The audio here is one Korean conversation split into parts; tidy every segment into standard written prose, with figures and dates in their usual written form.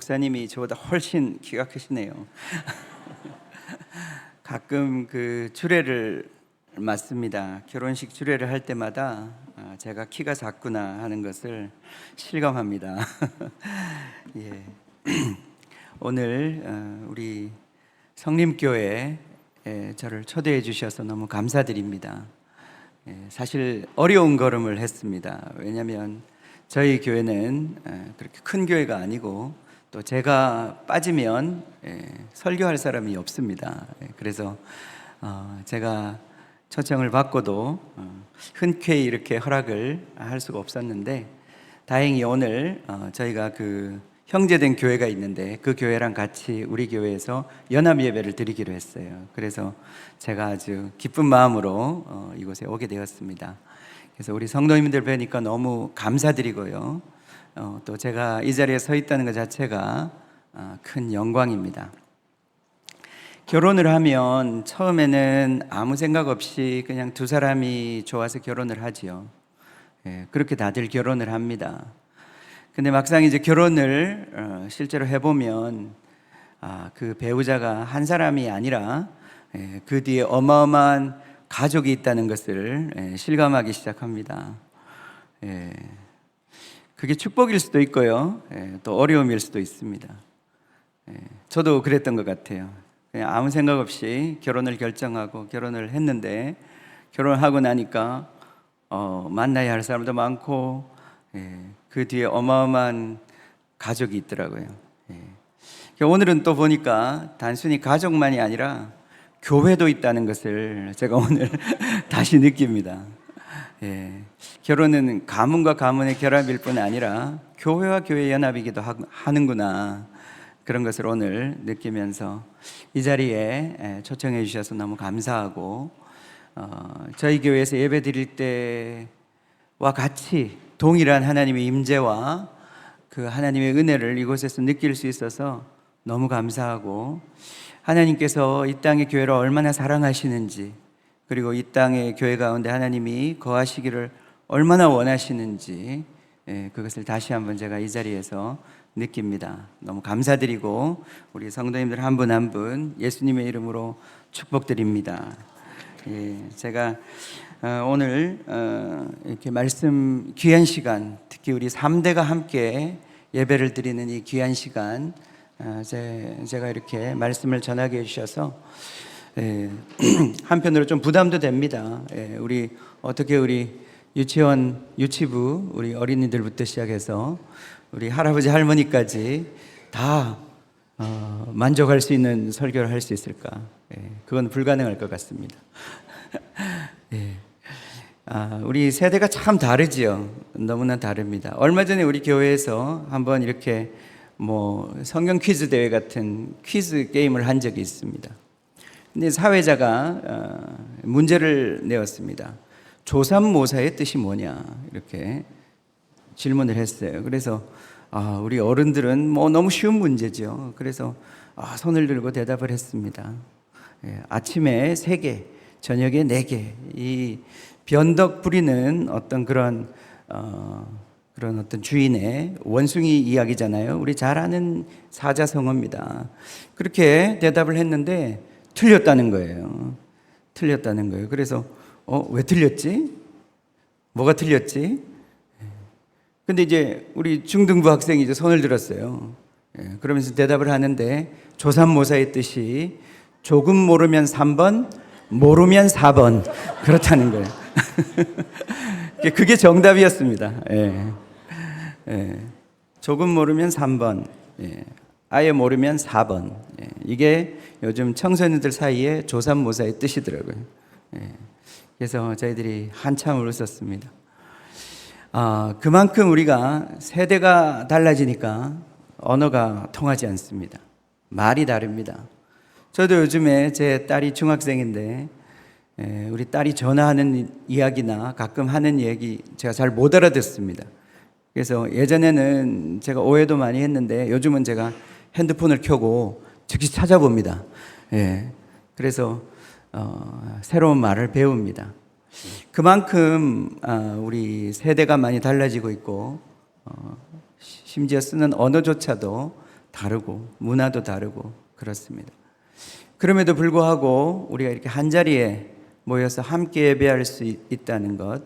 목사님이 저보다 훨씬 키가 크시네요. 가끔 그 주례를 맡습니다. 결혼식 주례를 할 때마다 제가 키가 작구나 하는 것을 실감합니다. 예. 오늘 우리 성림교회에 저를 초대해 주셔서 너무 감사드립니다. 사실 어려운 걸음을 했습니다. 왜냐하면 저희 교회는 그렇게 큰 교회가 아니고 또 제가 빠지면 설교할 사람이 없습니다. 그래서 제가 초청을 받고도 흔쾌히 이렇게 허락을 할 수가 없었는데, 다행히 오늘 저희가 그 형제된 교회가 있는데 그 교회랑 같이 우리 교회에서 연합 예배를 드리기로 했어요. 그래서 제가 아주 기쁜 마음으로 이곳에 오게 되었습니다. 그래서 우리 성도님들 뵈니까 너무 감사드리고요. 또 제가 이 자리에 서 있다는 것 자체가 큰 영광입니다. 결혼을 하면 처음에는 아무 생각 없이 그냥 두 사람이 좋아서 결혼을 하지요. 그렇게 다들 결혼을 합니다. 근데 막상 이제 결혼을 실제로 해보면 그 배우자가 한 사람이 아니라 그 뒤에 어마어마한 가족이 있다는 것을 실감하기 시작합니다. 그게 축복일 수도 있고요, 또 어려움일 수도 있습니다. 저도 그랬던 것 같아요. 그냥 아무 생각 없이 결혼을 결정하고 결혼을 했는데, 결혼하고 나니까 만나야 할 사람도 많고 그 뒤에 어마어마한 가족이 있더라고요. 오늘은 또 보니까 단순히 가족만이 아니라 교회도 있다는 것을 제가 오늘 다시 느낍니다. 결혼은 가문과 가문의 결합일 뿐 아니라 교회와 교회의 연합이기도 하는구나, 그런 것을 오늘 느끼면서 이 자리에 초청해 주셔서 너무 감사하고, 저희 교회에서 예배 드릴 때와 같이 동일한 하나님의 임재와 그 하나님의 은혜를 이곳에서 느낄 수 있어서 너무 감사하고, 하나님께서 이 땅의 교회를 얼마나 사랑하시는지, 그리고 이 땅의 교회 가운데 하나님이 거하시기를 얼마나 원하시는지, 그것을 다시 한번 제가 이 자리에서 느낍니다. 너무 감사드리고 우리 성도님들 한 분 한 분 예수님의 이름으로 축복드립니다. 제가 오늘 이렇게 말씀 귀한 시간, 특히 우리 3대가 함께 예배를 드리는 이 귀한 시간, 제가 이렇게 말씀을 전하게 해주셔서 한편으로 좀 부담도 됩니다. 우리 어떻게 우리 유치원, 유치부, 우리 어린이들부터 시작해서 우리 할아버지 할머니까지 다 만족할 수 있는 설교를 할 수 있을까? 그건 불가능할 것 같습니다. 우리 세대가 참 다르지요. 너무나 다릅니다. 얼마 전에 우리 교회에서 한번 이렇게 성경 퀴즈 대회 같은 퀴즈 게임을 한 적이 있습니다. 근데 사회자가 문제를 내었습니다. 조삼모사의 뜻이 뭐냐, 이렇게 질문을 했어요. 그래서 우리 어른들은 너무 쉬운 문제죠. 그래서 손을 들고 대답을 했습니다. 아침에 3개, 저녁에 4개. 이 변덕 부리는 어떤 그런 어떤 주인의 원숭이 이야기잖아요. 우리 잘 아는 사자성어입니다. 그렇게 대답을 했는데 틀렸다는 거예요. 그래서 왜 틀렸지? 뭐가 틀렸지? 근데 이제 우리 중등부 학생이 이제 손을 들었어요. 그러면서 대답을 하는데, 조삼모사의 뜻이 조금 모르면 3번, 모르면 4번, 그렇다는 거예요. 그게 정답이었습니다. 조금 모르면 3번, 아예 모르면 4번. 이게 요즘 청소년들 사이에 조삼모사의 뜻이더라고요. 그래서 저희들이 한참을 웃었습니다. 그만큼 우리가 세대가 달라지니까 언어가 통하지 않습니다. 말이 다릅니다. 저도 요즘에 제 딸이 중학생인데 우리 딸이 전화하는 이야기나 가끔 하는 얘기 제가 잘 못 알아듣습니다. 그래서 예전에는 제가 오해도 많이 했는데 요즘은 제가 핸드폰을 켜고 즉시 찾아봅니다. 그래서 새로운 말을 배웁니다. 그만큼 우리 세대가 많이 달라지고 있고 심지어 쓰는 언어조차도 다르고 문화도 다르고 그렇습니다. 그럼에도 불구하고 우리가 이렇게 한자리에 모여서 함께 예배할 수 있다는 것,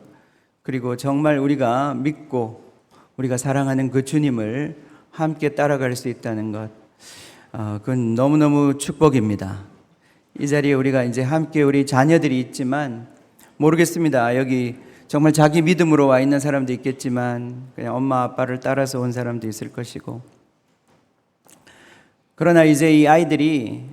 그리고 정말 우리가 믿고 우리가 사랑하는 그 주님을 함께 따라갈 수 있다는 것, 그건 너무너무 축복입니다. 이 자리에 우리가 이제 함께 우리 자녀들이 있지만 모르겠습니다. 여기 정말 자기 믿음으로 와 있는 사람도 있겠지만 그냥 엄마 아빠를 따라서 온 사람도 있을 것이고, 그러나 이제 이 아이들이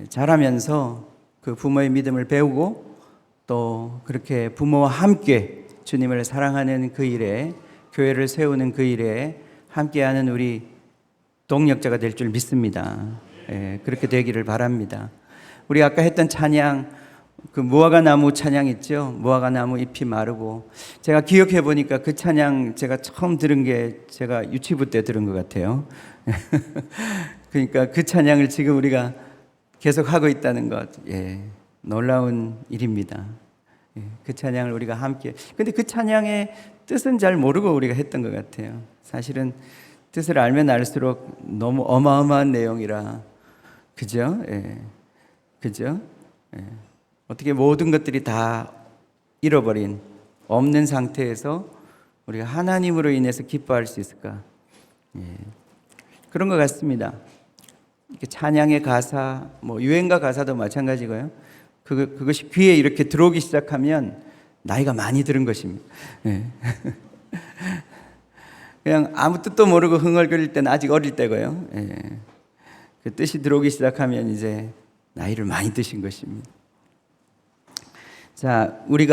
자라면서 그 부모의 믿음을 배우고 또 그렇게 부모와 함께 주님을 사랑하는 그 일에, 교회를 세우는 그 일에 함께하는 우리 동력자가 될 줄 믿습니다. 그렇게 되기를 바랍니다. 우리 아까 했던 찬양, 그 무화과 나무 찬양 있죠? 무화과 나무 잎이 마르고, 제가 기억해 보니까 그 찬양 제가 처음 들은 게 제가 유치부 때 들은 것 같아요. 그러니까 그 찬양을 지금 우리가 계속 하고 있다는 것, 놀라운 일입니다. 그 찬양을 우리가 함께, 근데 그 찬양의 뜻은 잘 모르고 우리가 했던 것 같아요. 사실은 뜻을 알면 알수록 너무 어마어마한 내용이라, 그죠? 그죠? 어떻게 모든 것들이 다 잃어버린, 없는 상태에서 우리가 하나님으로 인해서 기뻐할 수 있을까? 그런 것 같습니다. 이렇게 찬양의 가사, 뭐 유행가 가사도 마찬가지고요. 그것이 귀에 이렇게 들어오기 시작하면 나이가 많이 들은 것입니다. 그냥 아무 뜻도 모르고 흥얼거릴 때는 아직 어릴 때고요. 그 뜻이 들어오기 시작하면 이제 나이를 많이 드신 것입니다. 자, 우리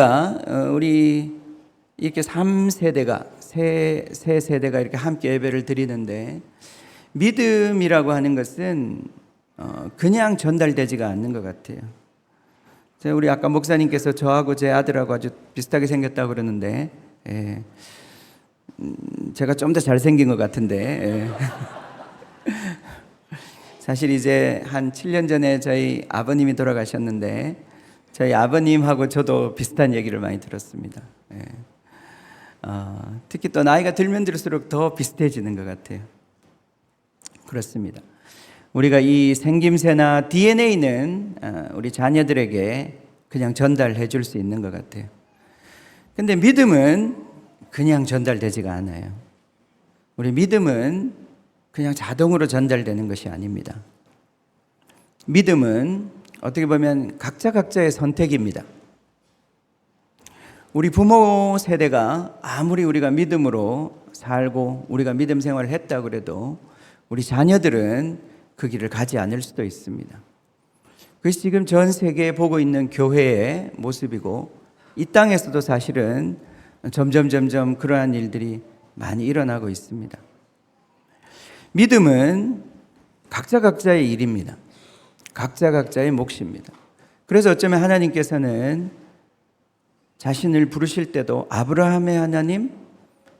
이렇게 3세대가, 세 세대가 이렇게 함께 예배를 드리는데, 믿음이라고 하는 것은 그냥 전달되지가 않는 것 같아요. 우리 아까 목사님께서 저하고 제 아들하고 아주 비슷하게 생겼다고 그러는데, 제가 좀 더 잘생긴 것 같은데, 사실 이제 한 7년 전에 저희 아버님이 돌아가셨는데, 저희 아버님하고 저도 비슷한 얘기를 많이 들었습니다. 특히 또 나이가 들면 들수록 더 비슷해지는 것 같아요. 그렇습니다. 우리가 이 생김새나 DNA는 우리 자녀들에게 그냥 전달해 줄 수 있는 것 같아요. 근데 믿음은 그냥 전달되지가 않아요. 우리 믿음은 그냥 자동으로 전달되는 것이 아닙니다. 믿음은 어떻게 보면 각자의 선택입니다. 우리 부모 세대가 아무리 우리가 믿음으로 살고 우리가 믿음 생활을 했다고 그래도 우리 자녀들은 그 길을 가지 않을 수도 있습니다. 그것이 지금 전 세계에 보고 있는 교회의 모습이고, 이 땅에서도 사실은 점점 그러한 일들이 많이 일어나고 있습니다. 믿음은 각자의 일입니다. 각자의 몫입니다. 그래서 어쩌면 하나님께서는 자신을 부르실 때도 아브라함의 하나님,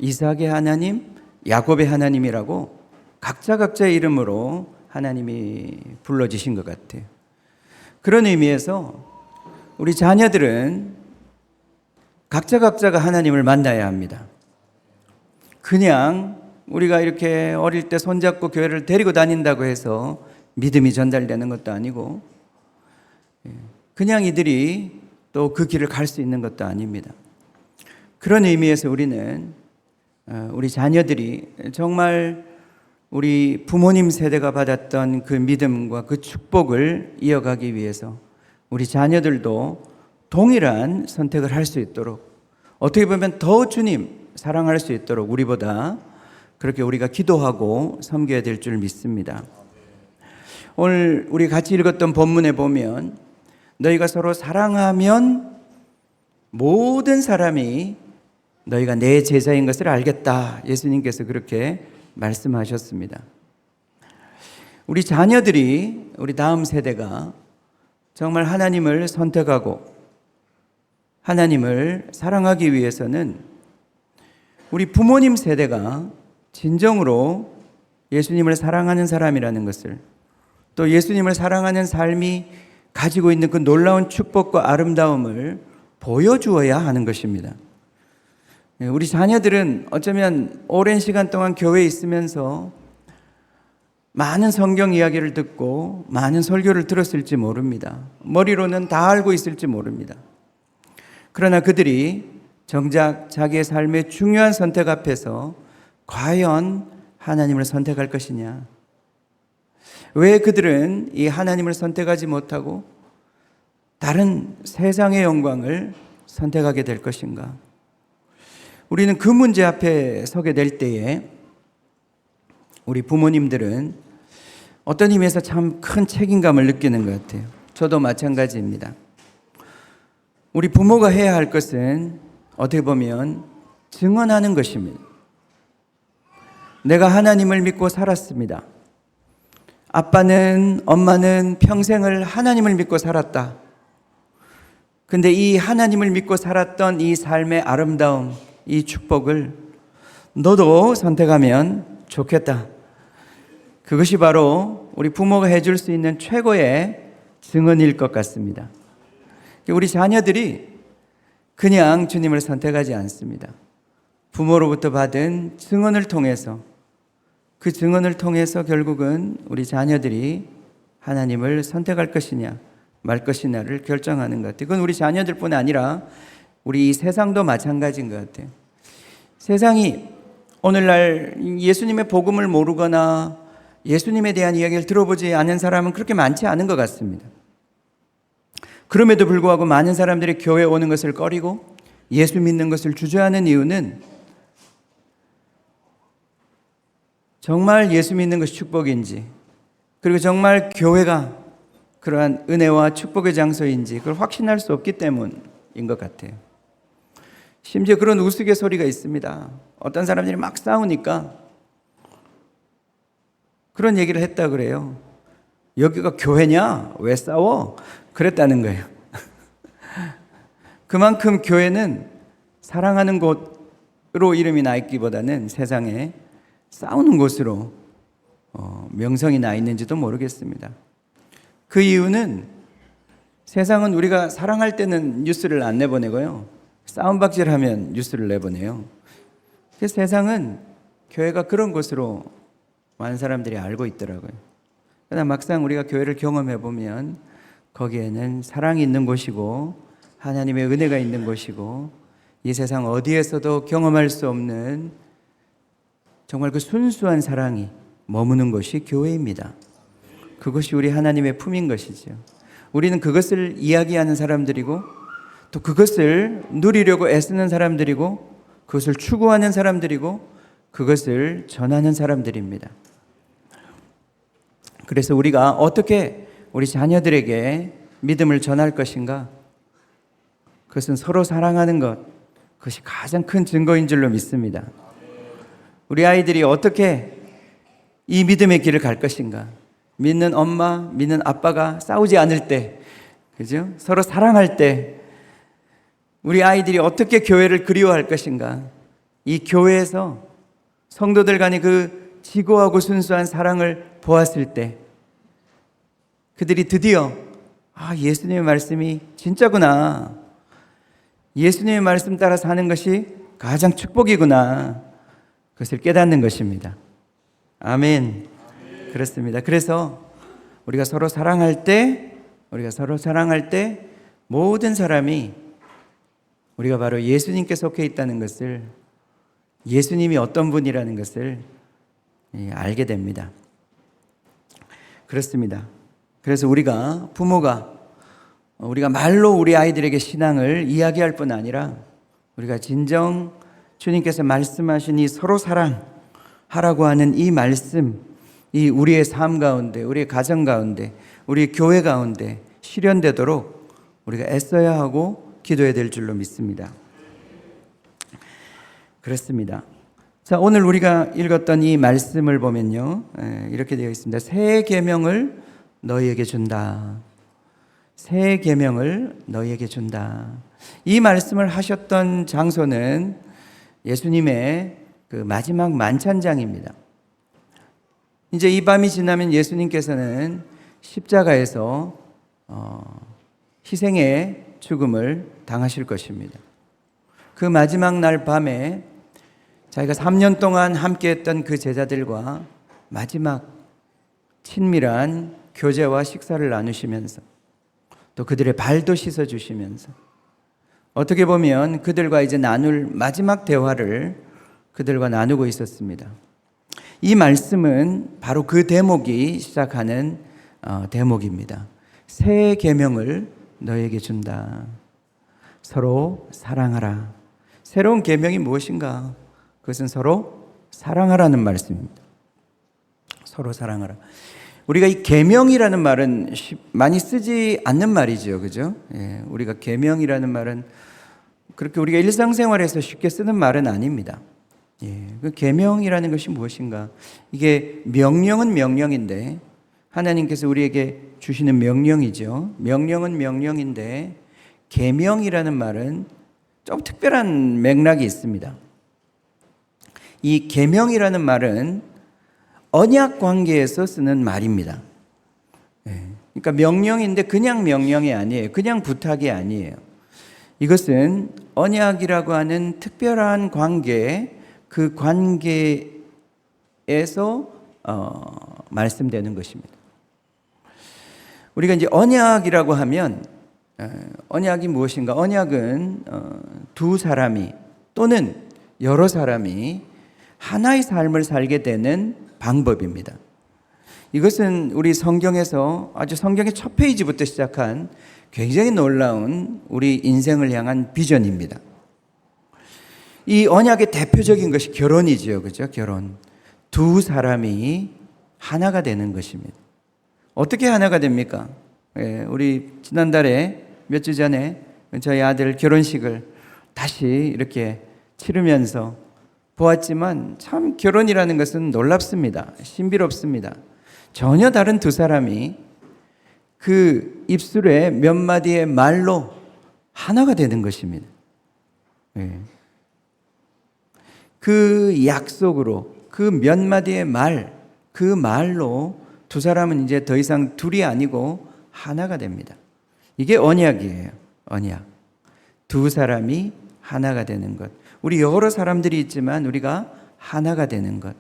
이삭의 하나님, 야곱의 하나님이라고 각자의 이름으로 하나님이 불러주신 것 같아요. 그런 의미에서 우리 자녀들은 각자가 하나님을 만나야 합니다. 그냥 우리가 이렇게 어릴 때 손잡고 교회를 데리고 다닌다고 해서 믿음이 전달되는 것도 아니고, 그냥 이들이 또 그 길을 갈 수 있는 것도 아닙니다. 그런 의미에서 우리는 우리 자녀들이 정말 우리 부모님 세대가 받았던 그 믿음과 그 축복을 이어가기 위해서 우리 자녀들도 동일한 선택을 할 수 있도록, 어떻게 보면 더 주님 사랑할 수 있도록 우리보다 그렇게 우리가 기도하고 섬겨야 될 줄 믿습니다. 오늘 우리 같이 읽었던 본문에 보면 너희가 서로 사랑하면 모든 사람이 너희가 내 제자인 것을 알겠다. 예수님께서 그렇게 말씀하셨습니다. 우리 자녀들이, 우리 다음 세대가 정말 하나님을 선택하고 하나님을 사랑하기 위해서는 우리 부모님 세대가 진정으로 예수님을 사랑하는 사람이라는 것을, 또 예수님을 사랑하는 삶이 가지고 있는 그 놀라운 축복과 아름다움을 보여주어야 하는 것입니다. 우리 자녀들은 어쩌면 오랜 시간 동안 교회에 있으면서 많은 성경 이야기를 듣고 많은 설교를 들었을지 모릅니다. 머리로는 다 알고 있을지 모릅니다. 그러나 그들이 정작 자기의 삶의 중요한 선택 앞에서 과연 하나님을 선택할 것이냐? 왜 그들은 이 하나님을 선택하지 못하고 다른 세상의 영광을 선택하게 될 것인가? 우리는 그 문제 앞에 서게 될 때에 우리 부모님들은 어떤 의미에서 참 큰 책임감을 느끼는 것 같아요. 저도 마찬가지입니다. 우리 부모가 해야 할 것은 어떻게 보면 증언하는 것입니다. 내가 하나님을 믿고 살았습니다. 아빠는, 엄마는 평생을 하나님을 믿고 살았다. 근데 이 하나님을 믿고 살았던 이 삶의 아름다움, 이 축복을 너도 선택하면 좋겠다. 그것이 바로 우리 부모가 해줄 수 있는 최고의 증언일 것 같습니다. 우리 자녀들이 그냥 주님을 선택하지 않습니다. 부모로부터 받은 증언을 통해서, 그 증언을 통해서 결국은 우리 자녀들이 하나님을 선택할 것이냐 말 것이냐를 결정하는 것 같아요. 그건 우리 자녀들뿐 아니라 우리 이 세상도 마찬가지인 것 같아요. 세상이 오늘날 예수님의 복음을 모르거나 예수님에 대한 이야기를 들어보지 않은 사람은 그렇게 많지 않은 것 같습니다. 그럼에도 불구하고 많은 사람들이 교회에 오는 것을 꺼리고 예수 믿는 것을 주저하는 이유는 정말 예수 믿는 것이 축복인지, 그리고 정말 교회가 그러한 은혜와 축복의 장소인지 그걸 확신할 수 없기 때문인 것 같아요. 심지어 그런 우스갯소리가 있습니다. 어떤 사람들이 막 싸우니까 그런 얘기를 했다 그래요. 여기가 교회냐? 왜 싸워? 그랬다는 거예요. 그만큼 교회는 사랑하는 곳으로 이름이 나 있기보다는 세상에 싸우는 곳으로 명성이 나 있는지도 모르겠습니다. 그 이유는 세상은 우리가 사랑할 때는 뉴스를 안 내보내고요, 싸움박질하면 뉴스를 내보내요. 그래서 세상은 교회가 그런 곳으로 많은 사람들이 알고 있더라고요. 그러나 막상 우리가 교회를 경험해 보면 거기에는 사랑이 있는 곳이고 하나님의 은혜가 있는 곳이고 이 세상 어디에서도 경험할 수 없는 정말 그 순수한 사랑이 머무는 곳이 교회입니다. 그것이 우리 하나님의 품인 것이죠. 우리는 그것을 이야기하는 사람들이고 또 그것을 누리려고 애쓰는 사람들이고 그것을 추구하는 사람들이고 그것을 전하는 사람들입니다. 그래서 우리가 어떻게 우리 자녀들에게 믿음을 전할 것인가? 그것은 서로 사랑하는 것, 그것이 가장 큰 증거인 줄로 믿습니다. 우리 아이들이 어떻게 이 믿음의 길을 갈 것인가? 믿는 엄마, 믿는 아빠가 싸우지 않을 때, 그죠? 서로 사랑할 때, 우리 아이들이 어떻게 교회를 그리워할 것인가? 이 교회에서 성도들 간의 그 지고하고 순수한 사랑을 보았을 때, 그들이 드디어 예수님의 말씀이 진짜구나, 예수님의 말씀 따라 사는 것이 가장 축복이구나, 그것을 깨닫는 것입니다. 아멘. 그렇습니다. 그래서 우리가 서로 사랑할 때 모든 사람이 우리가 바로 예수님께 속해 있다는 것을, 예수님이 어떤 분이라는 것을 알게 됩니다. 그렇습니다. 그래서 우리가 부모가 우리가 말로 우리 아이들에게 신앙을 이야기할 뿐 아니라 우리가 진정 주님께서 말씀하신 이 서로 사랑하라고 하는 이 말씀, 이 우리의 삶 가운데, 우리의 가정 가운데, 우리 교회 가운데 실현되도록 우리가 애써야 하고 기도해야 될 줄로 믿습니다. 그렇습니다. 자, 오늘 우리가 읽었던 이 말씀을 보면요, 이렇게 되어 있습니다. 새 계명을 너희에게 준다. 새 계명을 너희에게 준다. 이 말씀을 하셨던 장소는 예수님의 그 마지막 만찬장입니다. 이제 이 밤이 지나면 예수님께서는 십자가에서 희생의 죽음을 당하실 것입니다. 그 마지막 날 밤에 자기가 3년 동안 함께했던 그 제자들과 마지막 친밀한 교제와 식사를 나누시면서 또 그들의 발도 씻어주시면서 어떻게 보면 그들과 이제 나눌 마지막 대화를 그들과 나누고 있었습니다. 이 말씀은 바로 그 대목이 시작하는 대목입니다. 새 계명을 너에게 준다. 서로 사랑하라. 새로운 계명이 무엇인가? 그것은 서로 사랑하라는 말씀입니다. 서로 사랑하라. 우리가 이 계명이라는 말은 많이 쓰지 않는 말이죠, 그죠? 예, 우리가 계명이라는 말은 그렇게 우리가 일상생활에서 쉽게 쓰는 말은 아닙니다. 예, 그 계명이라는 것이 무엇인가? 이게 명령은 명령인데 하나님께서 우리에게 주시는 명령이죠. 명령은 명령인데 계명이라는 말은 좀 특별한 맥락이 있습니다. 이 계명이라는 말은 언약 관계에서 쓰는 말입니다. 그러니까 명령인데 그냥 명령이 아니에요. 그냥 부탁이 아니에요. 이것은 언약이라고 하는 특별한 관계, 그 관계에서 말씀되는 것입니다. 우리가 이제 언약이라고 하면 언약이 무엇인가? 언약은 두 사람이 또는 여러 사람이 하나의 삶을 살게 되는 방법입니다. 이것은 우리 성경에서 아주 성경의 첫 페이지부터 시작한 굉장히 놀라운 우리 인생을 향한 비전입니다. 이 언약의 대표적인 것이 결혼이지요. 그죠? 결혼. 두 사람이 하나가 되는 것입니다. 어떻게 하나가 됩니까? 우리 지난달에 몇 주 전에 저희 아들 결혼식을 다시 이렇게 치르면서 보았지만 참 결혼이라는 것은 놀랍습니다. 신비롭습니다. 전혀 다른 두 사람이 그 입술에 몇 마디의 말로 하나가 되는 것입니다. 그 약속으로 그 몇 마디의 말, 그 말로 두 사람은 이제 더 이상 둘이 아니고 하나가 됩니다. 이게 언약이에요. 언약. 두 사람이 하나가 되는 것. 우리 여러 사람들이 있지만 우리가 하나가 되는 것.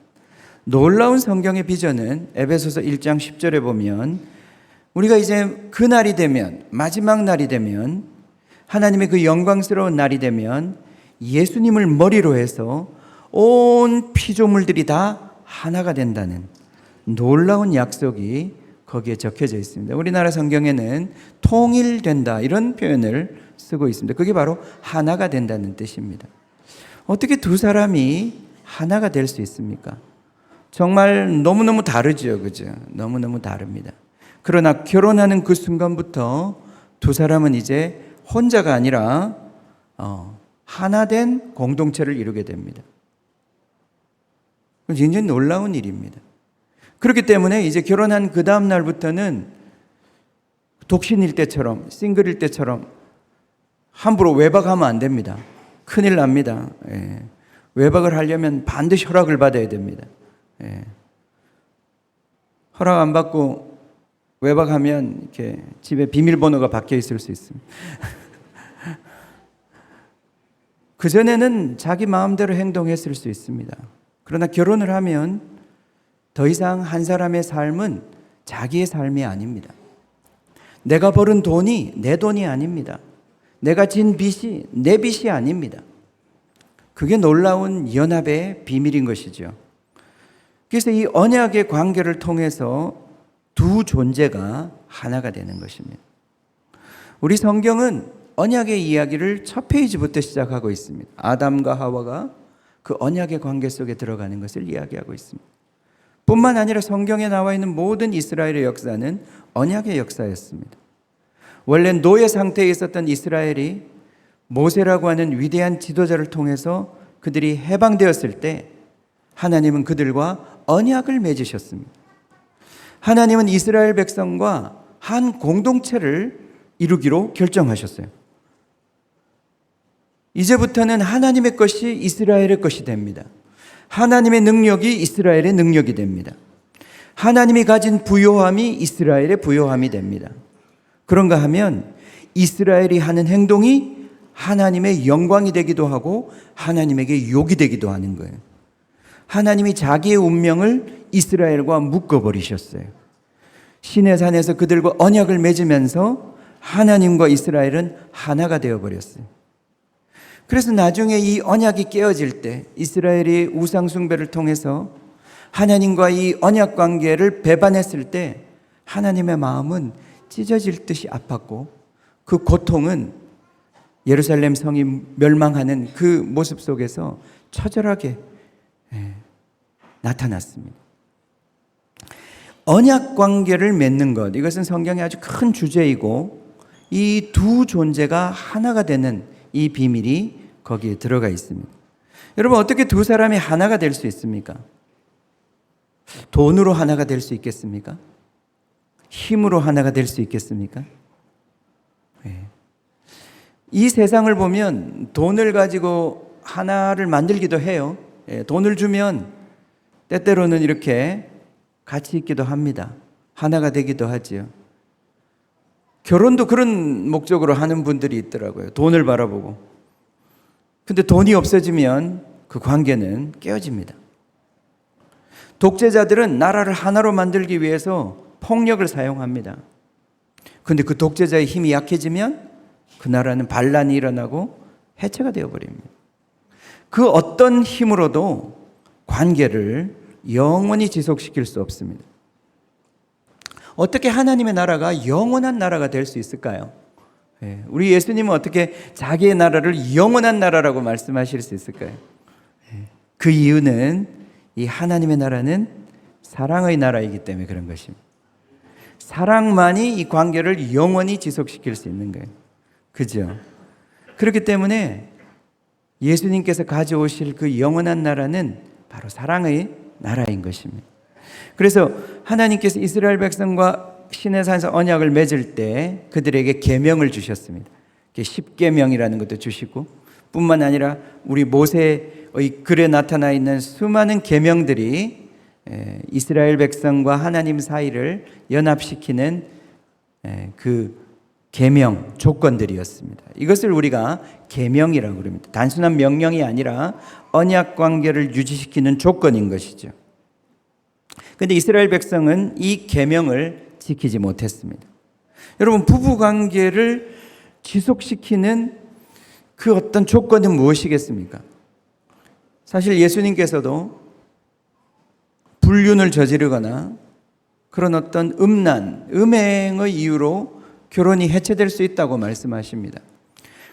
놀라운 성경의 비전은 에베소서 1장 10절에 보면 우리가 이제 그 날이 되면, 마지막 날이 되면, 하나님의 그 영광스러운 날이 되면 예수님을 머리로 해서 온 피조물들이 다 하나가 된다는 놀라운 약속이 거기에 적혀져 있습니다. 우리나라 성경에는 통일된다 이런 표현을 쓰고 있습니다. 그게 바로 하나가 된다는 뜻입니다. 어떻게 두 사람이 하나가 될 수 있습니까? 정말 너무너무 다르죠. 그죠? 너무너무 다릅니다. 그러나 결혼하는 그 순간부터 두 사람은 이제 혼자가 아니라 하나 된 공동체를 이루게 됩니다. 굉장히 놀라운 일입니다. 그렇기 때문에 이제 결혼한 그 다음 날부터는 독신일 때처럼, 싱글일 때처럼 함부로 외박하면 안 됩니다. 큰일 납니다. 외박을 하려면 반드시 허락을 받아야 됩니다. 허락 안 받고 외박하면 이렇게 집에 비밀번호가 박혀 있을 수 있습니다. 그전에는 자기 마음대로 행동했을 수 있습니다. 그러나 결혼을 하면 더 이상 한 사람의 삶은 자기의 삶이 아닙니다. 내가 벌은 돈이 내 돈이 아닙니다. 내가 진 빚이 내 빚이 아닙니다. 그게 놀라운 연합의 비밀인 것이죠. 그래서 이 언약의 관계를 통해서 두 존재가 하나가 되는 것입니다. 우리 성경은 언약의 이야기를 첫 페이지부터 시작하고 있습니다. 아담과 하와가 그 언약의 관계 속에 들어가는 것을 이야기하고 있습니다. 뿐만 아니라 성경에 나와 있는 모든 이스라엘의 역사는 언약의 역사였습니다. 원래 노예 상태에 있었던 이스라엘이 모세라고 하는 위대한 지도자를 통해서 그들이 해방되었을 때 하나님은 그들과 언약을 맺으셨습니다. 하나님은 이스라엘 백성과 한 공동체를 이루기로 결정하셨어요. 이제부터는 하나님의 것이 이스라엘의 것이 됩니다. 하나님의 능력이 이스라엘의 능력이 됩니다. 하나님이 가진 부요함이 이스라엘의 부요함이 됩니다. 그런가 하면 이스라엘이 하는 행동이 하나님의 영광이 되기도 하고 하나님에게 욕이 되기도 하는 거예요. 하나님이 자기의 운명을 이스라엘과 묶어버리셨어요. 시내산에서 그들과 언약을 맺으면서 하나님과 이스라엘은 하나가 되어버렸어요. 그래서 나중에 이 언약이 깨어질 때 이스라엘이 우상 숭배를 통해서 하나님과 이 언약 관계를 배반했을 때 하나님의 마음은 찢어질 듯이 아팠고 그 고통은 예루살렘 성이 멸망하는 그 모습 속에서 처절하게 나타났습니다. 언약 관계를 맺는 것, 이것은 성경의 아주 큰 주제이고 이 두 존재가 하나가 되는 이 비밀이 거기에 들어가 있습니다. 여러분, 어떻게 두 사람이 하나가 될 수 있습니까? 돈으로 하나가 될 수 있겠습니까? 힘으로 하나가 될 수 있겠습니까? 이 세상을 보면 돈을 가지고 하나를 만들기도 해요. 돈을 주면 때때로는 이렇게 같이 있기도 합니다. 하나가 되기도 하지요. 결혼도 그런 목적으로 하는 분들이 있더라고요. 돈을 바라보고. 근데 돈이 없어지면 그 관계는 깨어집니다. 독재자들은 나라를 하나로 만들기 위해서 폭력을 사용합니다. 근데 그 독재자의 힘이 약해지면 그 나라는 반란이 일어나고 해체가 되어버립니다. 그 어떤 힘으로도 관계를 영원히 지속시킬 수 없습니다. 어떻게 하나님의 나라가 영원한 나라가 될 수 있을까요? 우리 예수님은 어떻게 자기의 나라를 영원한 나라라고 말씀하실 수 있을까요? 그 이유는 이 하나님의 나라는 사랑의 나라이기 때문에 그런 것입니다. 사랑만이 이 관계를 영원히 지속시킬 수 있는 거예요. 그죠? 그렇기 때문에 예수님께서 가져오실 그 영원한 나라는 바로 사랑의 나라인 것입니다. 그래서 하나님께서 이스라엘 백성과 시내산에서 언약을 맺을 때 그들에게 계명을 주셨습니다. 10계명이라는 것도 주시고 뿐만 아니라 우리 모세의 글에 나타나 있는 수많은 계명들이 이스라엘 백성과 하나님 사이를 연합시키는 그 계명 조건들이었습니다. 이것을 우리가 계명이라고 그럽니다. 단순한 명령이 아니라 언약 관계를 유지시키는 조건인 것이죠. 그런데 이스라엘 백성은 이 계명을 지키지 못했습니다. 여러분, 부부 관계를 지속시키는 그 어떤 조건은 무엇이겠습니까? 사실 예수님께서도 불륜을 저지르거나 그런 어떤 음란, 음행의 이유로 결혼이 해체될 수 있다고 말씀하십니다.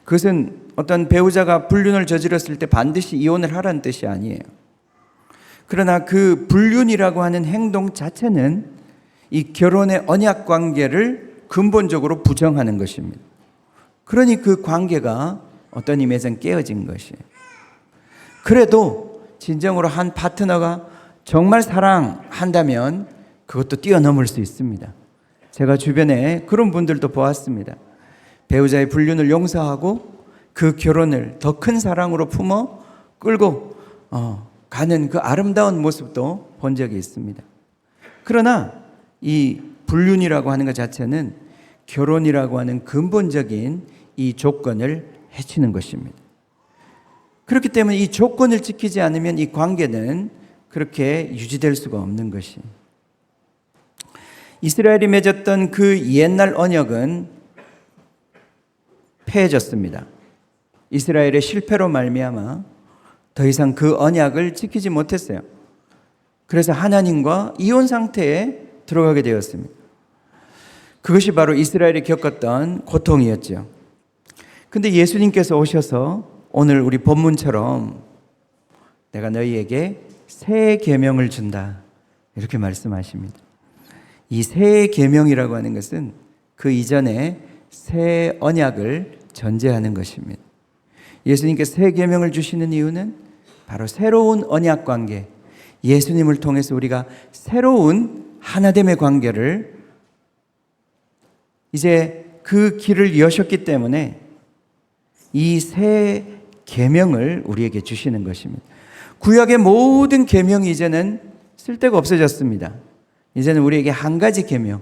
그것은 어떤 배우자가 불륜을 저질렀을 때 반드시 이혼을 하라는 뜻이 아니에요. 그러나 그 불륜이라고 하는 행동 자체는 이 결혼의 언약 관계를 근본적으로 부정하는 것입니다. 그러니 그 관계가 어떤 의미에서는 깨어진 것이에요. 그래도 진정으로 한 파트너가 정말 사랑한다면 그것도 뛰어넘을 수 있습니다. 제가 주변에 그런 분들도 보았습니다. 배우자의 불륜을 용서하고 그 결혼을 더 큰 사랑으로 품어 끌고 가는 그 아름다운 모습도 본 적이 있습니다. 그러나 이 불륜이라고 하는 것 자체는 결혼이라고 하는 근본적인 이 조건을 해치는 것입니다. 그렇기 때문에 이 조건을 지키지 않으면 이 관계는 그렇게 유지될 수가 없는 것이. 이스라엘이 맺었던 그 옛날 언약은 패해졌습니다. 이스라엘의 실패로 말미암아 더 이상 그 언약을 지키지 못했어요. 그래서 하나님과 이혼 상태에 들어가게 되었습니다. 그것이 바로 이스라엘이 겪었던 고통이었죠. 근데 예수님께서 오셔서 오늘 우리 본문처럼 내가 너희에게 새 계명을 준다 이렇게 말씀하십니다. 이 새 계명이라고 하는 것은 그 이전에 새 언약을 전제하는 것입니다. 예수님께서 새 계명을 주시는 이유는 바로 새로운 언약 관계, 예수님을 통해서 우리가 새로운 하나됨의 관계를 이제 그 길을 여셨기 때문에 이 새 계명을 우리에게 주시는 것입니다. 구약의 모든 계명이 이제는 쓸데가 없어졌습니다. 이제는 우리에게 한 가지 계명,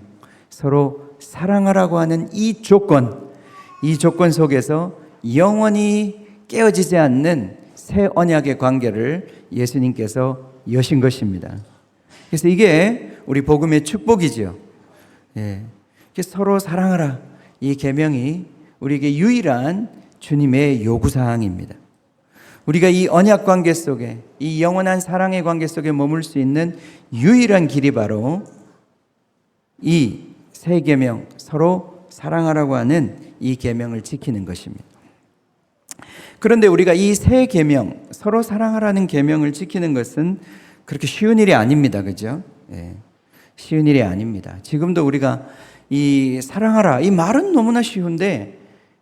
서로 사랑하라고 하는 이 조건 속에서 영원히 깨어지지 않는 새 언약의 관계를 예수님께서 여신 것입니다. 그래서 이게 우리 복음의 축복이지요. 예. 서로 사랑하라. 이 계명이 우리에게 유일한 주님의 요구사항입니다. 우리가 이 언약 관계 속에, 이 영원한 사랑의 관계 속에 머물 수 있는 유일한 길이 바로 이 세 계명, 서로 사랑하라고 하는 이 계명을 지키는 것입니다. 그런데 우리가 이 세 계명, 서로 사랑하라는 계명을 지키는 것은 그렇게 쉬운 일이 아닙니다. 그죠? 예. 쉬운 일이 아닙니다. 지금도 우리가 이 사랑하라, 이 말은 너무나 쉬운데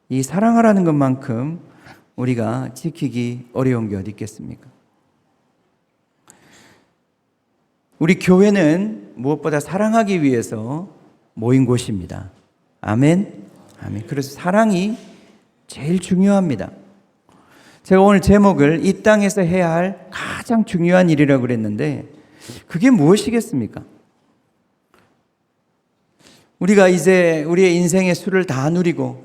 이 사랑하라는 것만큼 우리가 지키기 어려운 게 어디 있겠습니까? 우리 교회는 무엇보다 사랑하기 위해서 모인 곳입니다. 아멘. 아멘. 그래서 사랑이 제일 중요합니다. 제가 오늘 제목을 이 땅에서 해야 할 가장 중요한 일이라고 그랬는데 그게 무엇이겠습니까? 우리가 이제 우리의 인생의 수를 다 누리고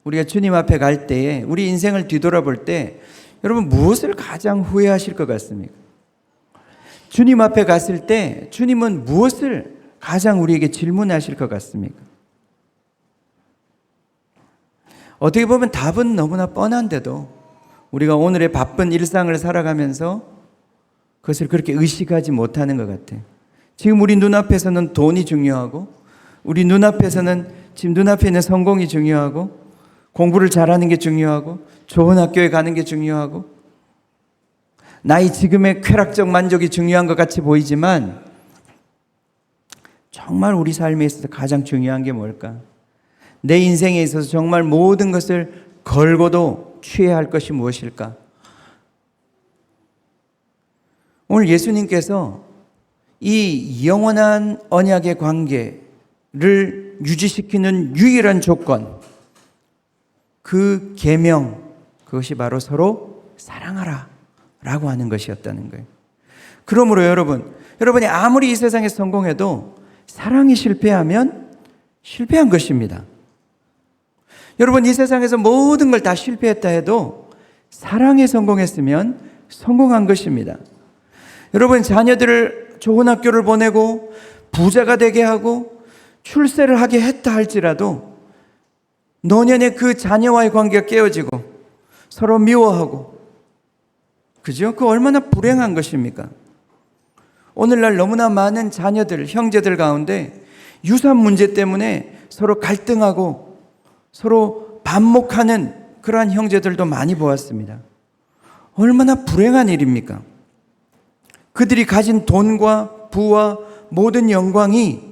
우리가 주님 앞에 갈 때에 우리 인생을 뒤돌아볼 때 여러분 무엇을 가장 후회하실 것 같습니까? 주님 앞에 갔을 때 주님은 무엇을 가장 우리에게 질문하실 것 같습니까? 어떻게 보면 답은 너무나 뻔한데도 우리가 오늘의 바쁜 일상을 살아가면서 그것을 그렇게 의식하지 못하는 것 같아요. 지금 우리 눈앞에서는 돈이 중요하고 우리 눈앞에서는 지금 눈앞에 있는 성공이 중요하고 공부를 잘하는 게 중요하고 좋은 학교에 가는 게 중요하고 나의 지금의 쾌락적 만족이 중요한 것 같이 보이지만 정말 우리 삶에 있어서 가장 중요한 게 뭘까? 내 인생에 있어서 정말 모든 것을 걸고도 취해야 할 것이 무엇일까? 오늘 예수님께서 이 영원한 언약의 관계를 유지시키는 유일한 조건, 그 계명, 그것이 바로 서로 사랑하라 라고 하는 것이었다는 거예요. 그러므로 여러분이 아무리 이 세상에 성공해도 사랑이 실패하면 실패한 것입니다. 여러분 이 세상에서 모든 걸 다 실패했다 해도 사랑에 성공했으면 성공한 것입니다. 여러분 자녀들을 좋은 학교를 보내고 부자가 되게 하고 출세를 하게 했다 할지라도 노년에 그 자녀와의 관계가 깨어지고 서로 미워하고 그죠? 그 얼마나 불행한 것입니까? 오늘날 너무나 많은 자녀들, 형제들 가운데 유산 문제 때문에 서로 갈등하고 서로 반목하는 그러한 형제들도 많이 보았습니다. 얼마나 불행한 일입니까? 그들이 가진 돈과 부와 모든 영광이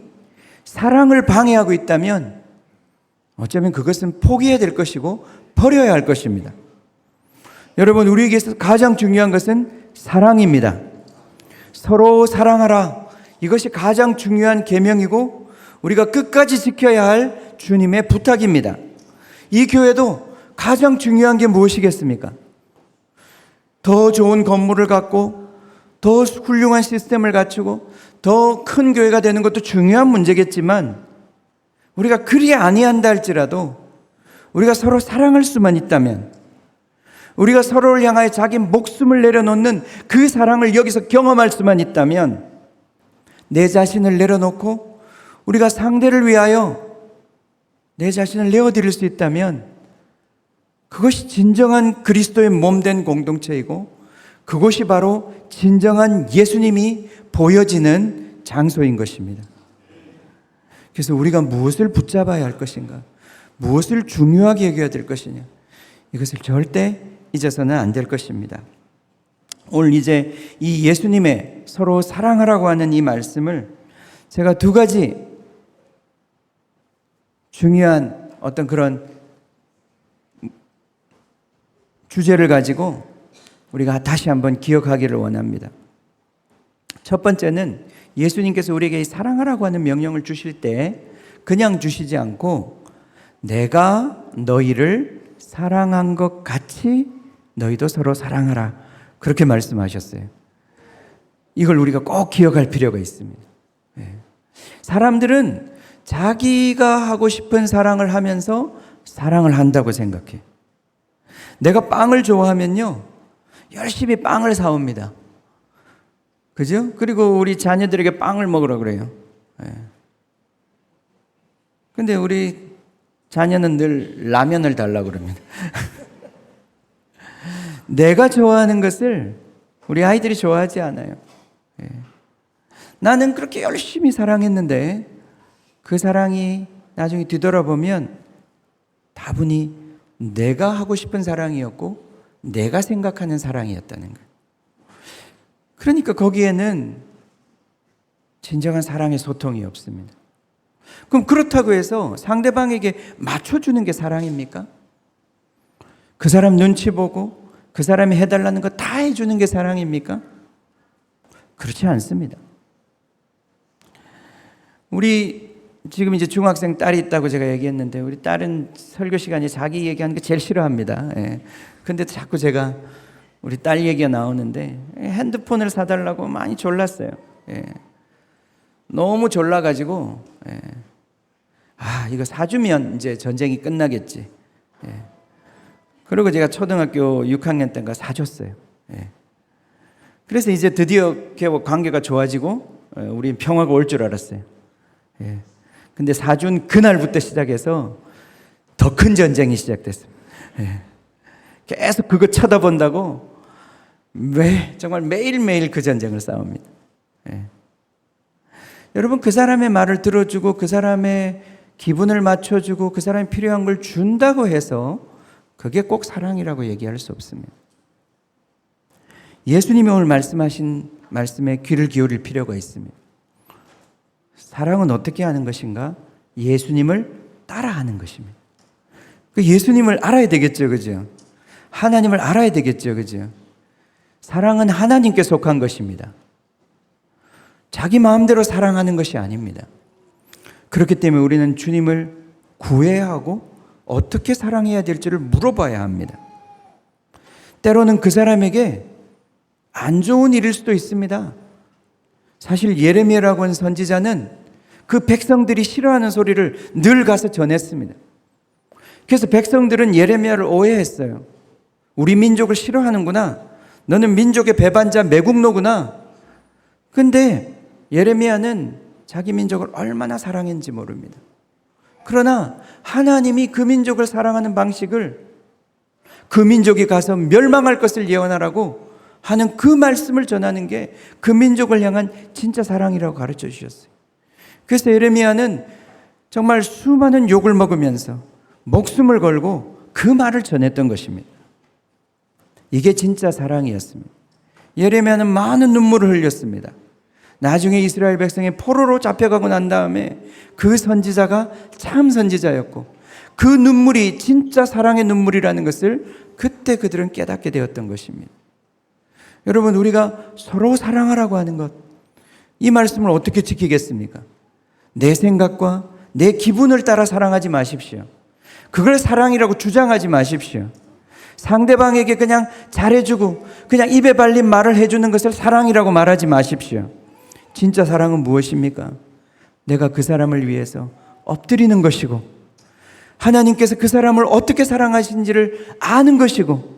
사랑을 방해하고 있다면 어쩌면 그것은 포기해야 될 것이고 버려야 할 것입니다. 여러분 우리에게서 가장 중요한 것은 사랑입니다. 서로 사랑하라. 이것이 가장 중요한 계명이고 우리가 끝까지 지켜야 할 주님의 부탁입니다. 이 교회도 가장 중요한 게 무엇이겠습니까? 더 좋은 건물을 갖고 더 훌륭한 시스템을 갖추고 더 큰 교회가 되는 것도 중요한 문제겠지만 우리가 그리 아니한다 할지라도 우리가 서로 사랑할 수만 있다면 우리가 서로를 향하여 자기 목숨을 내려놓는 그 사랑을 여기서 경험할 수만 있다면 내 자신을 내려놓고 우리가 상대를 위하여 내 자신을 내어드릴 수 있다면 그것이 진정한 그리스도의 몸된 공동체이고 그것이 바로 진정한 예수님이 보여지는 장소인 것입니다. 그래서 우리가 무엇을 붙잡아야 할 것인가? 무엇을 중요하게 여겨야 될 것이냐? 이것을 절대 잊어서는 안 될 것입니다. 오늘 이제 이 예수님의 서로 사랑하라고 하는 이 말씀을 제가 두 가지 중요한 어떤 그런 주제를 가지고 우리가 다시 한번 기억하기를 원합니다. 첫 번째는 예수님께서 우리에게 사랑하라고 하는 명령을 주실 때 그냥 주시지 않고 내가 너희를 사랑한 것 같이 너희도 서로 사랑하라 그렇게 말씀하셨어요. 이걸 우리가 꼭 기억할 필요가 있습니다. 사람들은 자기가 하고 싶은 사랑을 하면서 사랑을 한다고 생각해. 내가 빵을 좋아하면요 열심히 빵을 사옵니다. 그죠? 그리고 우리 자녀들에게 빵을 먹으라 그래요. 근데 우리 자녀는 늘 라면을 달라고 그럽니다. 내가 좋아하는 것을 우리 아이들이 좋아하지 않아요. 예. 나는 그렇게 열심히 사랑했는데 그 사랑이 나중에 뒤돌아보면 다분히 내가 하고 싶은 사랑이었고 내가 생각하는 사랑이었다는 거예요. 그러니까 거기에는 진정한 사랑의 소통이 없습니다. 그럼 그렇다고 해서 상대방에게 맞춰주는 게 사랑입니까? 그 사람 눈치 보고 그 사람이 해달라는 거 다 해주는 게 사랑입니까? 그렇지 않습니다. 우리 지금 이제 중학생 딸이 있다고 제가 얘기했는데 우리 딸은 설교 시간에 자기 얘기하는 거 제일 싫어합니다. 예. 근데 자꾸 제가 우리 딸 얘기가 나오는데 핸드폰을 사달라고 많이 졸랐어요. 예. 너무 졸라가지고 이거 사주면 이제 전쟁이 끝나겠지. 예. 그리고 제가 초등학교 6학년 때인가 사줬어요. 예. 그래서 이제 드디어 관계가 좋아지고 우리 평화가 올 줄 알았어요. 예. 근데 사준 그날부터 시작해서 더 큰 전쟁이 시작됐어요. 예. 계속 그거 쳐다본다고 정말 매일매일 그 전쟁을 싸웁니다. 예. 여러분, 그 사람의 말을 들어주고 그 사람의 기분을 맞춰주고 그 사람이 필요한 걸 준다고 해서 그게 꼭 사랑이라고 얘기할 수 없습니다. 예수님이 오늘 말씀하신 말씀에 귀를 기울일 필요가 있습니다. 사랑은 어떻게 하는 것인가? 예수님을 따라하는 것입니다. 그 예수님을 알아야 되겠죠, 그죠? 하나님을 알아야 되겠죠, 그죠? 사랑은 하나님께 속한 것입니다. 자기 마음대로 사랑하는 것이 아닙니다. 그렇기 때문에 우리는 주님을 구해야 하고 어떻게 사랑해야 될지를 물어봐야 합니다. 때로는 그 사람에게 안 좋은 일일 수도 있습니다. 사실 예레미야라고 하는 선지자는 그 백성들이 싫어하는 소리를 늘 가서 전했습니다. 그래서 백성들은 예레미야를 오해했어요. 우리 민족을 싫어하는구나. 너는 민족의 배반자 매국노구나. 근데 예레미야는 자기 민족을 얼마나 사랑했는지 모릅니다. 그러나 하나님이 그 민족을 사랑하는 방식을 그 민족이 가서 멸망할 것을 예언하라고 하는 그 말씀을 전하는 게 그 민족을 향한 진짜 사랑이라고 가르쳐 주셨어요. 그래서 예레미야는 정말 수많은 욕을 먹으면서 목숨을 걸고 그 말을 전했던 것입니다. 이게 진짜 사랑이었습니다. 예레미야는 많은 눈물을 흘렸습니다. 나중에 이스라엘 백성이 포로로 잡혀가고 난 다음에 그 선지자가 참 선지자였고 그 눈물이 진짜 사랑의 눈물이라는 것을 그때 그들은 깨닫게 되었던 것입니다. 여러분, 우리가 서로 사랑하라고 하는 것, 이 말씀을 어떻게 지키겠습니까? 내 생각과 내 기분을 따라 사랑하지 마십시오. 그걸 사랑이라고 주장하지 마십시오. 상대방에게 그냥 잘해주고 그냥 입에 발린 말을 해주는 것을 사랑이라고 말하지 마십시오. 진짜 사랑은 무엇입니까? 내가 그 사람을 위해서 엎드리는 것이고 하나님께서 그 사람을 어떻게 사랑하신지를 아는 것이고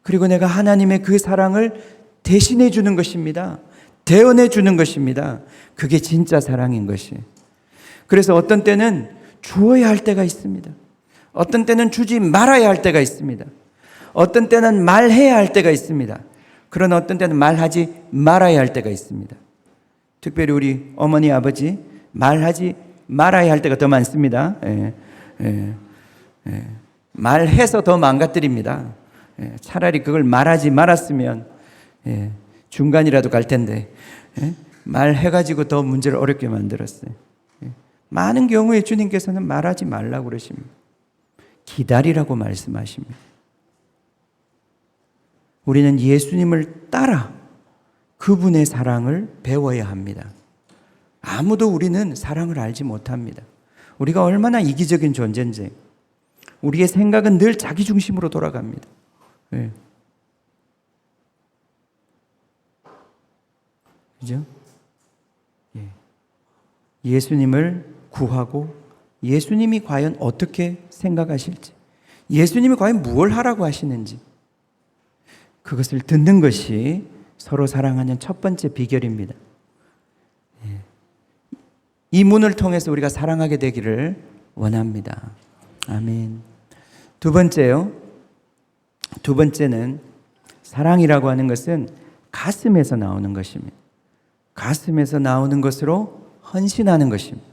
그리고 내가 하나님의 그 사랑을 대신해 주는 것입니다. 대언해 주는 것입니다. 그게 진짜 사랑인 것이. 그래서 어떤 때는 주어야 할 때가 있습니다. 어떤 때는 주지 말아야 할 때가 있습니다. 어떤 때는 말해야 할 때가 있습니다. 그러나 어떤 때는 말하지 말아야 할 때가 있습니다. 특별히 우리 어머니, 아버지 말하지 말아야 할 때가 더 많습니다. 말해서 더 망가뜨립니다. 차라리 그걸 말하지 말았으면 중간이라도 갈 텐데 말해가지고 더 문제를 어렵게 만들었어요. 많은 경우에 주님께서는 말하지 말라고 그러십니다. 기다리라고 말씀하십니다. 우리는 예수님을 따라 그분의 사랑을 배워야 합니다. 아무도 우리는 사랑을 알지 못합니다. 우리가 얼마나 이기적인 존재인지 우리의 생각은 늘 자기 중심으로 돌아갑니다. 네. 그죠? 예수님을 구하고 예수님이 과연 어떻게 생각하실지, 예수님이 과연 무엇을 하라고 하시는지 그것을 듣는 것이 서로 사랑하는 첫 번째 비결입니다. 이 문을 통해서 우리가 사랑하게 되기를 원합니다. 아멘. 두 번째요. 두 번째는 사랑이라고 하는 것은 가슴에서 나오는 것입니다. 가슴에서 나오는 것으로 헌신하는 것입니다.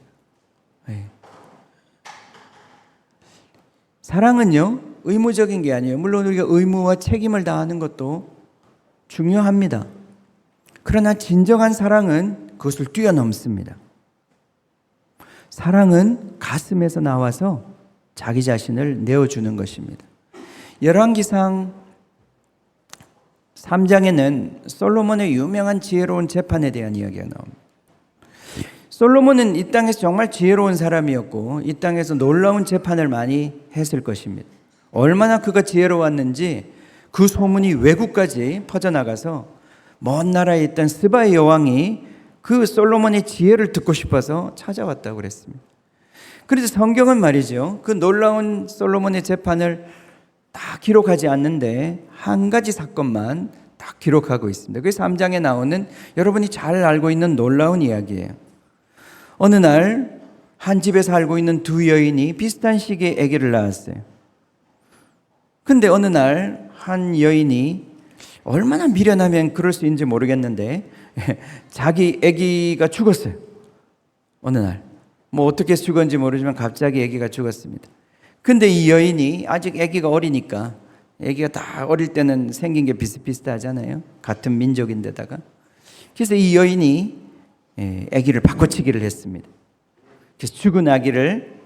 네. 사랑은요, 의무적인 게 아니에요. 물론 우리가 의무와 책임을 다하는 것도 중요합니다. 그러나 진정한 사랑은 그것을 뛰어넘습니다. 사랑은 가슴에서 나와서 자기 자신을 내어주는 것입니다. 열왕기상 3장에는 솔로몬의 유명한 지혜로운 재판에 대한 이야기가 나옵니다. 솔로몬은 이 땅에서 정말 지혜로운 사람이었고 이 땅에서 놀라운 재판을 많이 했을 것입니다. 얼마나 그가 지혜로웠는지 그 소문이 외국까지 퍼져나가서 먼 나라에 있던 스바의 여왕이 그 솔로몬의 지혜를 듣고 싶어서 찾아왔다고 그랬습니다. 그래서 성경은 말이죠, 그 놀라운 솔로몬의 재판을 다 기록하지 않는데 한 가지 사건만 딱 기록하고 있습니다. 그게 3장에 나오는 여러분이 잘 알고 있는 놀라운 이야기예요. 어느 날 한 집에 살고 있는 두 여인이 비슷한 시기에 아기를 낳았어요. 근데 어느 날 한 여인이 얼마나 미련하면 그럴 수 있는지 모르겠는데 자기 아기가 죽었어요. 어느 날 뭐 어떻게 죽었는지 모르지만 갑자기 아기가 죽었습니다. 근데 이 여인이 아직 아기가 어리니까, 아기가 다 어릴 때는 생긴 게 비슷비슷하잖아요. 같은 민족인데다가. 그래서 이 여인이 아기를 바꿔치기를 했습니다. 그래서 죽은 아기를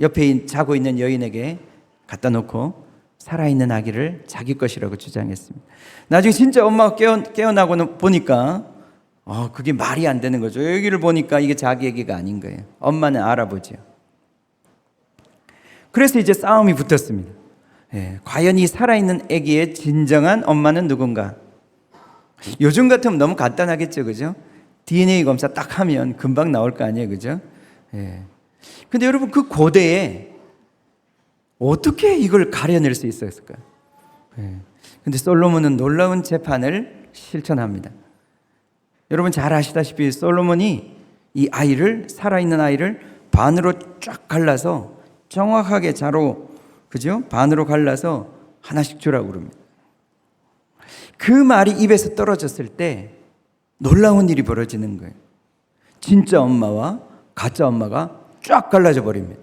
옆에 자고 있는 여인에게 갖다 놓고 살아있는 아기를 자기 것이라고 주장했습니다. 나중에 진짜 엄마가 깨어나고 보니까 그게 말이 안 되는 거죠. 아기를 보니까 이게 자기 아기가 아닌 거예요. 엄마는 알아보죠. 그래서 이제 싸움이 붙었습니다. 과연 이 살아있는 아기의 진정한 엄마는 누군가? 요즘 같으면 너무 간단하겠죠, 그죠? DNA 검사 딱 하면 금방 나올 거 아니에요, 그죠? 근데 여러분, 그 고대에 어떻게 이걸 가려낼 수 있었을까요? 근데 솔로몬은 놀라운 재판을 실천합니다. 여러분 잘 아시다시피 솔로몬이 이 아이를, 살아있는 아이를 반으로 쫙 갈라서 정확하게 자로, 그죠? 반으로 갈라서 하나씩 주라고 그럽니다. 그 말이 입에서 떨어졌을 때 놀라운 일이 벌어지는 거예요. 진짜 엄마와 가짜 엄마가 쫙 갈라져 버립니다.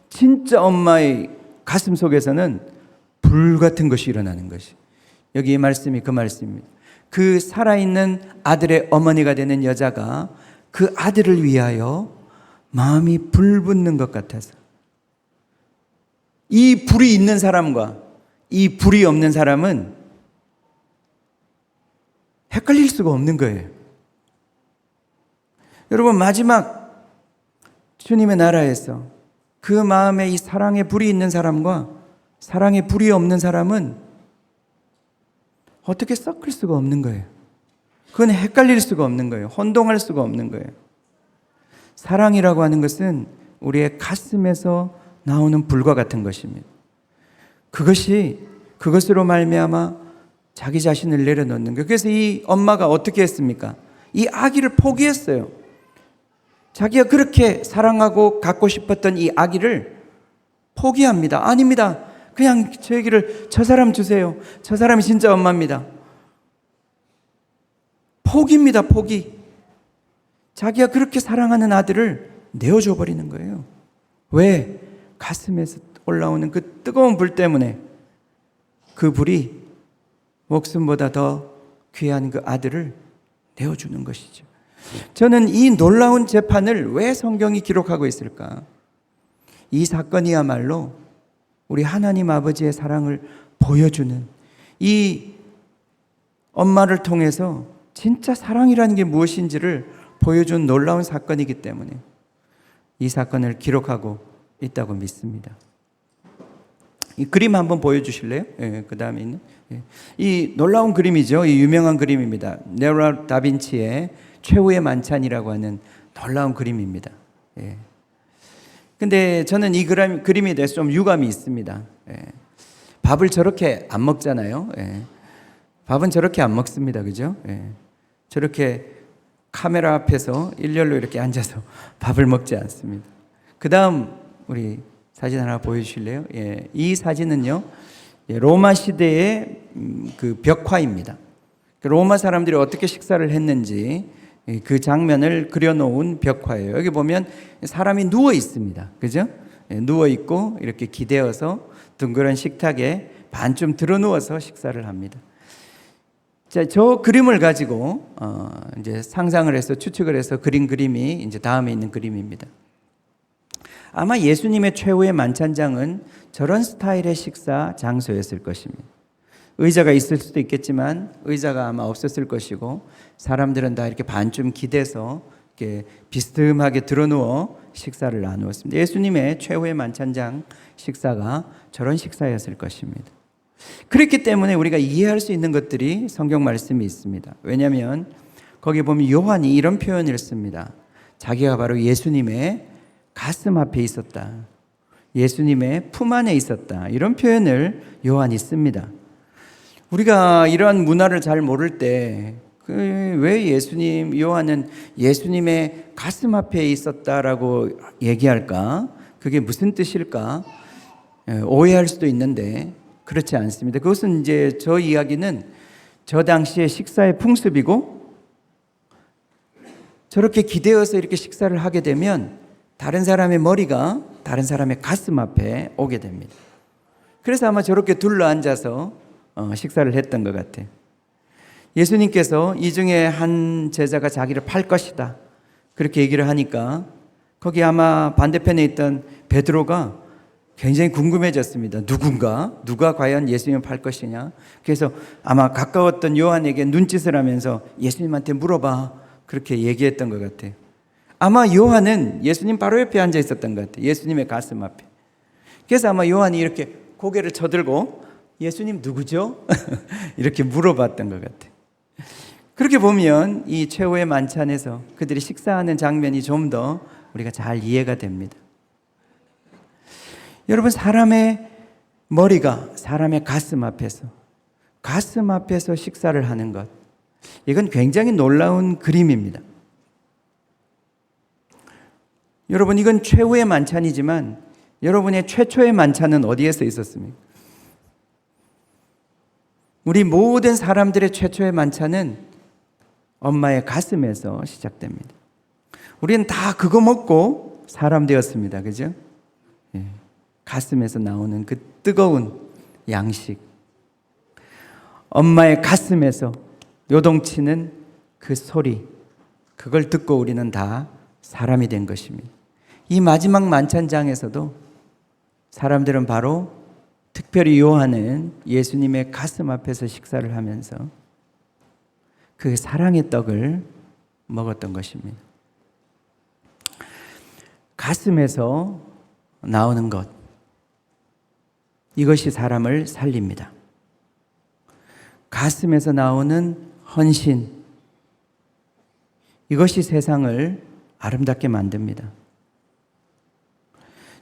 진짜 엄마의 가슴 속에서는 불 같은 것이 일어나는 것이, 여기 이 말씀이 그 말씀입니다. 그 살아있는 아들의 어머니가 되는 여자가 그 아들을 위하여 마음이 불붙는 것 같아서, 이 불이 있는 사람과 이 불이 없는 사람은 헷갈릴 수가 없는 거예요. 여러분, 마지막 주님의 나라에서 그 마음에 이 사랑의 불이 있는 사람과 사랑의 불이 없는 사람은 어떻게 섞일 수가 없는 거예요. 그건 헷갈릴 수가 없는 거예요. 혼동할 수가 없는 거예요. 사랑이라고 하는 것은 우리의 가슴에서 나오는 불과 같은 것입니다. 그것으로 말미암아 자기 자신을 내려놓는 거예요. 그래서 이 엄마가 어떻게 했습니까? 이 아기를 포기했어요. 자기가 그렇게 사랑하고 갖고 싶었던 이 아기를 포기합니다. 아닙니다. 그냥 저에게를 저 사람 주세요. 저 사람이 진짜 엄마입니다. 포기입니다. 포기. 자기가 그렇게 사랑하는 아들을 내어줘 버리는 거예요. 왜? 가슴에서 올라오는 그 뜨거운 불 때문에, 그 불이 목숨보다 더 귀한 그 아들을 내어주는 것이죠. 저는 이 놀라운 재판을 왜 성경이 기록하고 있을까? 이 사건이야말로 우리 하나님 아버지의 사랑을 보여주는, 이 엄마를 통해서 진짜 사랑이라는 게 무엇인지를 보여준 놀라운 사건이기 때문에 이 사건을 기록하고 있다고 믿습니다. 이 그림 한번 보여주실래요? 그 다음에 있는 이 놀라운 그림이죠. 이 유명한 그림입니다. 레오나르도 다빈치의 최후의 만찬이라고 하는 놀라운 그림입니다. 근데 저는 이 그림에 대해서 좀 유감이 있습니다. 밥을 저렇게 안 먹잖아요. 밥은 저렇게 안 먹습니다. 그죠? 저렇게 카메라 앞에서 일렬로 이렇게 앉아서 밥을 먹지 않습니다. 그다음 우리 사진 하나 보여주실래요? 예, 이 사진은요, 로마 시대의 그 벽화입니다. 로마 사람들이 어떻게 식사를 했는지 그 장면을 그려놓은 벽화예요. 여기 보면 사람이 누워 있습니다. 그죠? 누워 있고 이렇게 기대어서 둥그런 식탁에 반쯤 들어 누워서 식사를 합니다. 자, 저 그림을 가지고 이제 상상을 해서 추측을 해서 그린 그림이 이제 다음에 있는 그림입니다. 아마 예수님의 최후의 만찬장은 저런 스타일의 식사 장소였을 것입니다. 의자가 있을 수도 있겠지만 의자가 아마 없었을 것이고 사람들은 다 이렇게 반쯤 기대서 이렇게 비스듬하게 드러누워 식사를 나누었습니다. 예수님의 최후의 만찬장 식사가 저런 식사였을 것입니다. 그렇기 때문에 우리가 이해할 수 있는 것들이 성경 말씀이 있습니다. 왜냐하면 거기 보면 요한이 이런 표현을 씁니다. 자기가 바로 예수님의 가슴 앞에 있었다. 예수님의 품 안에 있었다. 이런 표현을 요한이 씁니다. 우리가 이러한 문화를 잘 모를 때 왜 요한은 예수님의 가슴 앞에 있었다라고 얘기할까? 그게 무슨 뜻일까? 오해할 수도 있는데 그렇지 않습니다. 그것은 이제 저 이야기는 저 당시의 식사의 풍습이고 저렇게 기대어서 이렇게 식사를 하게 되면 다른 사람의 머리가 다른 사람의 가슴 앞에 오게 됩니다. 그래서 아마 저렇게 둘러앉아서 식사를 했던 것 같아요. 예수님께서 이 중에 한 제자가 자기를 팔 것이다 그렇게 얘기를 하니까 거기 아마 반대편에 있던 베드로가 굉장히 궁금해졌습니다. 누가 과연 예수님을 팔 것이냐. 그래서 아마 가까웠던 요한에게 눈짓을 하면서 예수님한테 물어봐 그렇게 얘기했던 것 같아요. 아마 요한은 예수님 바로 옆에 앉아 있었던 것 같아요. 예수님의 가슴 앞에. 그래서 아마 요한이 이렇게 고개를 쳐들고 예수님 누구죠? 이렇게 물어봤던 것 같아요. 그렇게 보면 이 최후의 만찬에서 그들이 식사하는 장면이 좀 더 우리가 잘 이해가 됩니다. 여러분, 사람의 머리가 사람의 가슴 앞에서 식사를 하는 것, 이건 굉장히 놀라운 그림입니다. 여러분, 이건 최후의 만찬이지만 여러분의 최초의 만찬은 어디에서 있었습니까? 우리 모든 사람들의 최초의 만찬은 엄마의 가슴에서 시작됩니다. 우리는 다 그거 먹고 사람 되었습니다. 그죠? 예. 가슴에서 나오는 그 뜨거운 양식, 엄마의 가슴에서 요동치는 그 소리, 그걸 듣고 우리는 다 사람이 된 것입니다. 이 마지막 만찬장에서도 사람들은 바로 특별히 요한은 예수님의 가슴 앞에서 식사를 하면서 그 사랑의 떡을 먹었던 것입니다. 가슴에서 나오는 것, 이것이 사람을 살립니다. 가슴에서 나오는 헌신, 이것이 세상을 아름답게 만듭니다.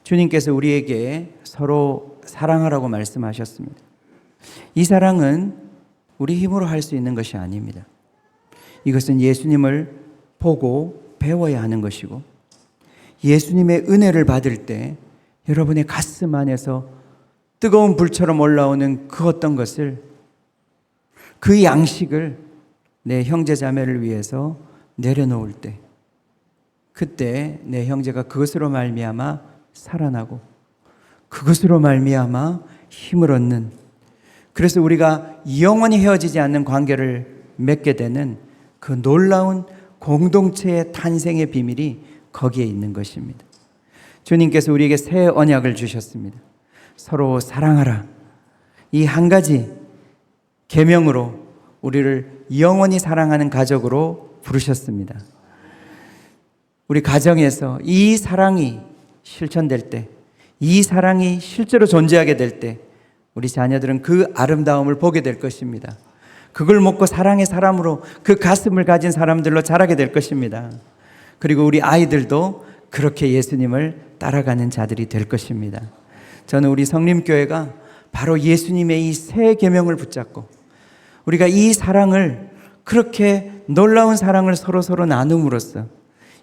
주님께서 우리에게 서로 사랑하라고 말씀하셨습니다. 이 사랑은 우리 힘으로 할 수 있는 것이 아닙니다. 이것은 예수님을 보고 배워야 하는 것이고, 예수님의 은혜를 받을 때 여러분의 가슴 안에서 뜨거운 불처럼 올라오는 그 어떤 것을, 그 양식을 내 형제 자매를 위해서 내려놓을 때, 그때 내 형제가 그것으로 말미암아 살아나고 그것으로 말미암아 힘을 얻는, 그래서 우리가 영원히 헤어지지 않는 관계를 맺게 되는 그 놀라운 공동체의 탄생의 비밀이 거기에 있는 것입니다. 주님께서 우리에게 새 언약을 주셨습니다. 서로 사랑하라. 이 한 가지 계명으로 우리를 영원히 사랑하는 가족으로 부르셨습니다. 우리 가정에서 이 사랑이 실천될 때, 이 사랑이 실제로 존재하게 될 때 우리 자녀들은 그 아름다움을 보게 될 것입니다. 그걸 먹고 사랑의 사람으로, 그 가슴을 가진 사람들로 자라게 될 것입니다. 그리고 우리 아이들도 그렇게 예수님을 따라가는 자들이 될 것입니다. 저는 우리 성림교회가 바로 예수님의 이 새 계명을 붙잡고 우리가 이 사랑을, 그렇게 놀라운 사랑을 서로 나눔으로써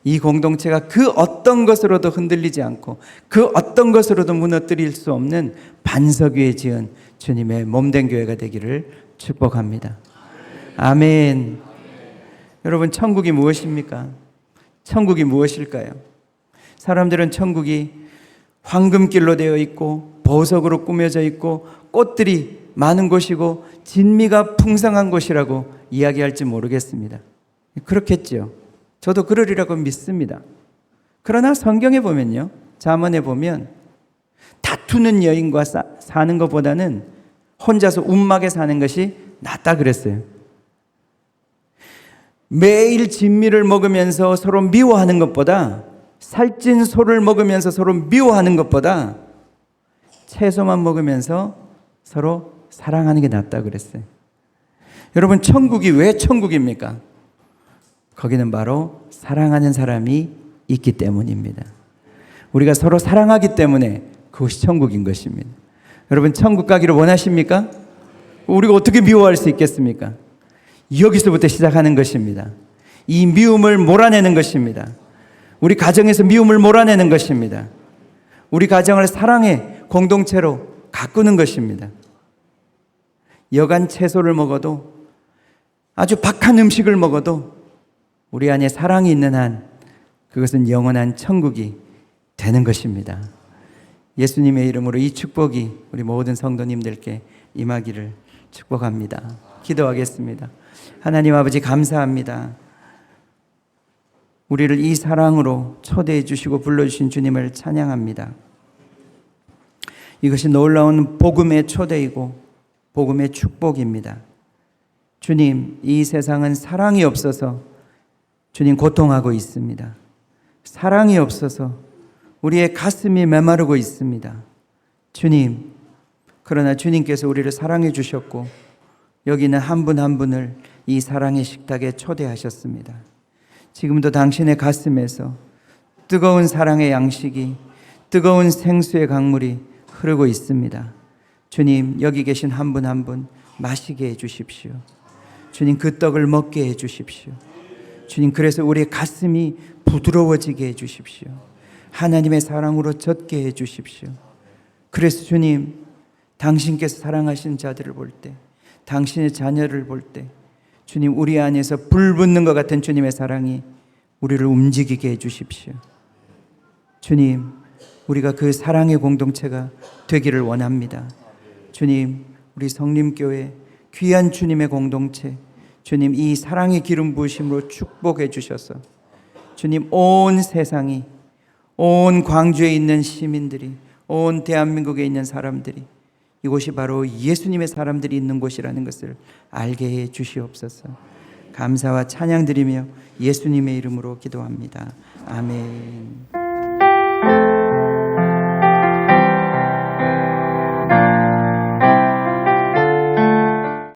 이 공동체가 그 어떤 것으로도 흔들리지 않고 그 어떤 것으로도 무너뜨릴 수 없는 반석 위에 지은 주님의 몸된 교회가 되기를 축복합니다. 아멘. 여러분, 천국이 무엇입니까? 천국이 무엇일까요? 사람들은 천국이 황금길로 되어 있고 보석으로 꾸며져 있고 꽃들이 많은 곳이고 진미가 풍성한 곳이라고 이야기할지 모르겠습니다. 그렇겠죠. 저도 그러리라고 믿습니다. 그러나 성경에 보면요, 잠언에 보면 다투는 여인과 사는 것보다는 혼자서 움막에 사는 것이 낫다 그랬어요. 매일 진미를 먹으면서 서로 미워하는 것보다, 살찐 소를 먹으면서 서로 미워하는 것보다 채소만 먹으면서 서로 사랑하는 게 낫다 그랬어요. 여러분, 천국이 왜 천국입니까? 거기는 바로 사랑하는 사람이 있기 때문입니다. 우리가 서로 사랑하기 때문에 그것이 천국인 것입니다. 여러분, 천국 가기를 원하십니까? 우리가 어떻게 미워할 수 있겠습니까? 여기서부터 시작하는 것입니다. 이 미움을 몰아내는 것입니다. 우리 가정에서 미움을 몰아내는 것입니다. 우리 가정을 사랑의 공동체로 가꾸는 것입니다. 여간 채소를 먹어도, 아주 박한 음식을 먹어도 우리 안에 사랑이 있는 한 그것은 영원한 천국이 되는 것입니다. 예수님의 이름으로 이 축복이 우리 모든 성도님들께 임하기를 축복합니다. 기도하겠습니다. 하나님 아버지, 감사합니다. 우리를 이 사랑으로 초대해 주시고 불러주신 주님을 찬양합니다. 이것이 놀라운 복음의 초대이고 복음의 축복입니다. 주님, 이 세상은 사랑이 없어서 주님 고통하고 있습니다. 사랑이 없어서 우리의 가슴이 메마르고 있습니다. 주님, 그러나 주님께서 우리를 사랑해 주셨고 여기는 한 분 한 분을 이 사랑의 식탁에 초대하셨습니다. 지금도 당신의 가슴에서 뜨거운 사랑의 양식이, 뜨거운 생수의 강물이 흐르고 있습니다. 주님, 여기 계신 한 분 한 분 마시게 해 주십시오. 주님, 그 떡을 먹게 해 주십시오. 주님, 그래서 우리의 가슴이 부드러워지게 해 주십시오. 하나님의 사랑으로 젖게 해 주십시오. 그래서 주님, 당신께서 사랑하신 자들을 볼 때, 당신의 자녀를 볼 때 주님, 우리 안에서 불 붙는 것 같은 주님의 사랑이 우리를 움직이게 해 주십시오. 주님, 우리가 그 사랑의 공동체가 되기를 원합니다. 주님, 우리 성림교회 귀한 주님의 공동체, 주님, 이 사랑의 기름 부으심으로 축복해 주셔서 주님, 온 세상이, 온 광주에 있는 시민들이, 온 대한민국에 있는 사람들이 이곳이 바로 예수님의 사람들이 있는 곳이라는 것을 알게 해 주시옵소서. 감사와 찬양 드리며 예수님의 이름으로 기도합니다. 아멘.